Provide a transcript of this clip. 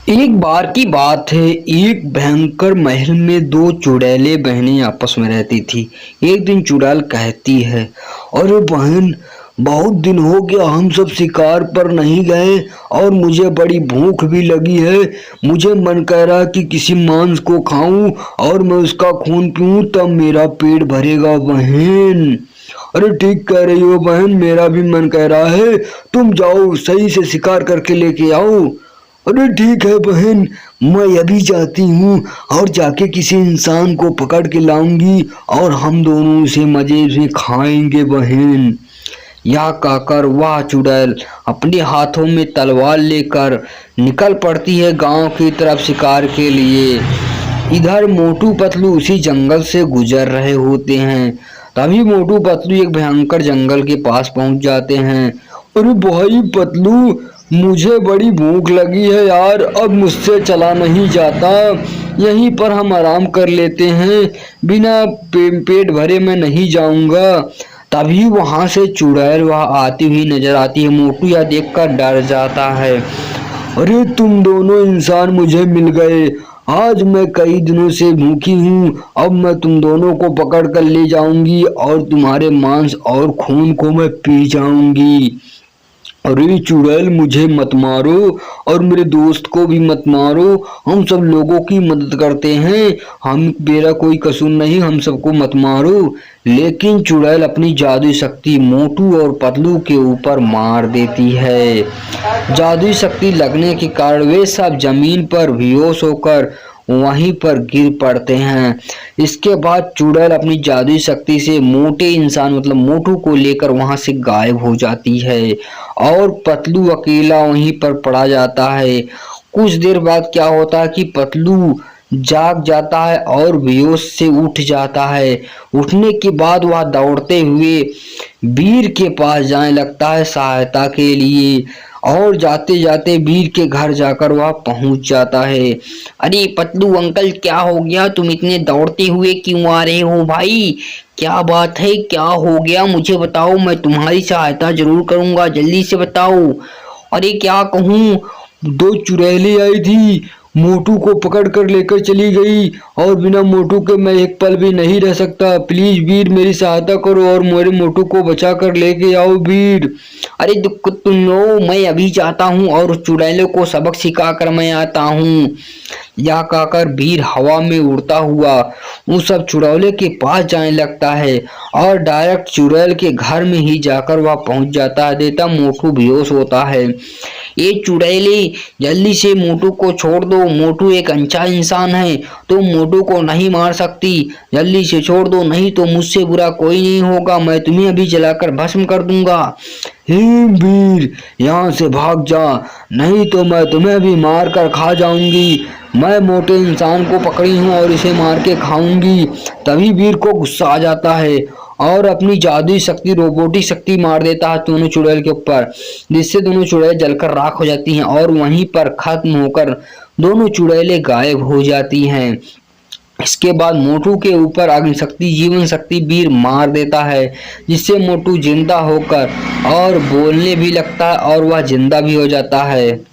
एक बार की बात है। एक भयंकर महल में दो चुड़ैले बहनें आपस में रहती थी। एक दिन चुड़ैल कहती है, अरे बहन, बहुत दिन हो गया हम सब शिकार पर नहीं गए और मुझे बड़ी भूख भी लगी है। मुझे मन कह रहा है कि किसी मांस को खाऊं और मैं उसका खून पीऊं, तब मेरा पेट भरेगा बहन। अरे ठीक कह रही हो बहन, मेरा भी मन कह रहा है। तुम जाओ, सही से शिकार करके लेके आओ। अरे ठीक है बहन, मैं अभी जाती हूँ और जाके किसी इंसान को पकड़ के लाऊंगी और हम दोनों उसे मजे से खाएंगे बहन। यह कहकर वह चुड़ैल अपने हाथों में तलवार लेकर निकल पड़ती है गांव की तरफ शिकार के लिए। इधर मोटू पतलू उसी जंगल से गुजर रहे होते हैं। तभी मोटू पतलू एक भयंकर जंगल के पास पहुंच जाते हैं। अरे भाई पतलू, मुझे बड़ी भूख लगी है यार, अब मुझसे चला नहीं जाता। यहीं पर हम आराम कर लेते हैं, बिना पेट भरे मैं नहीं जाऊंगा। तभी वहां से चुड़ैल वह आती हुई नजर आती है। मोटू यह देखकर डर जाता है। अरे तुम दोनों इंसान मुझे मिल गए। आज मैं कई दिनों से भूखी हूँ। अब मैं तुम दोनों को पकड़ कर ले जाऊंगी और तुम्हारे मांस और खून को मैं पी जाऊंगी। अरे चुड़ैल, मुझे मत मारो और मेरे दोस्त को भी मत मारो। हम सब लोगों की मदद करते हैं, हम मेरा कोई कसूर नहीं, हम सबको मत मारो। लेकिन चुड़ैल अपनी जादुई शक्ति मोटू और पतलू के ऊपर मार देती है। जादुई शक्ति लगने के कारण वे सब जमीन पर बेहोश होकर वहीं पर गिर पड़ते हैं। इसके बाद चुड़ैल अपनी जादुई शक्ति से मोटे इंसान मतलब मोटू को लेकर वहां से गायब हो जाती है और पतलू अकेला वहीं पर पड़ा जाता है। कुछ देर बाद क्या होता है कि पतलू जाग जाता है और बेहोश से उठ जाता है। उठने के बाद वह दौड़ते हुए वीर के पास जाने लगता है सहायता के लिए और जाते जाते वीर के घर जाकर वह पहुंच जाता है। अरे पतलू अंकल, क्या हो गया? तुम इतने दौड़ते हुए क्यों आ रहे हो भाई? क्या बात है, क्या हो गया? मुझे बताओ, मैं तुम्हारी सहायता जरूर करूंगा, जल्दी से बताओ। अरे क्या कहूँ, दो चुड़ैलें आई थी, मोटू को पकड़ कर लेकर चली गई और बिना मोटू के मैं एक पल भी नहीं रह सकता। प्लीज वीर, मेरी सहायता करो और मेरे मोटू को बचा कर लेके आओ वीर। अरे दुख तुम लो, मैं अभी जाता हूँ और चुड़ैलों को सबक सिखा कर मैं आता हूँ। यह कहकर वीर हवा में उड़ता हुआ उन सब चुड़ैलों के पास जाने लगता है और डायरेक्ट चुड़ैल के घर में ही जाकर वह पहुंच जाता है। देता मोटू बेहोश होता है। ये चुड़ैले, जल्दी से मोटू को छोड़ दो, मोटू एक अच्छा इंसान है, तुम मोटू को नहीं मार सकती, जल्दी से छोड़ दो, नहीं तो मुझसे बुरा कोई नहीं होगा, मैं तुम्हें अभी जलाकर भस्म कर दूंगा। हे वीर, यहाँ से भाग जा, नहीं तो मैं तुम्हें भी मार कर खा जाऊंगी। मैं मोटे इंसान को पकड़ी हूँ और इसे मार के खाऊंगी। तभी वीर को गुस्सा आ जाता है और अपनी जादुई शक्ति रोबोटिक शक्ति मार देता है दोनों चुड़ैल के ऊपर, जिससे दोनों चुड़ैल जलकर राख हो जाती हैं और वहीं पर खत्म होकर दोनों चुड़ैलें गायब हो जाती हैं। इसके बाद मोटू के ऊपर अग्नि शक्ति जीवन शक्ति वीर मार देता है, जिससे मोटू जिंदा होकर और बोलने भी लगता है और वह जिंदा भी हो जाता है।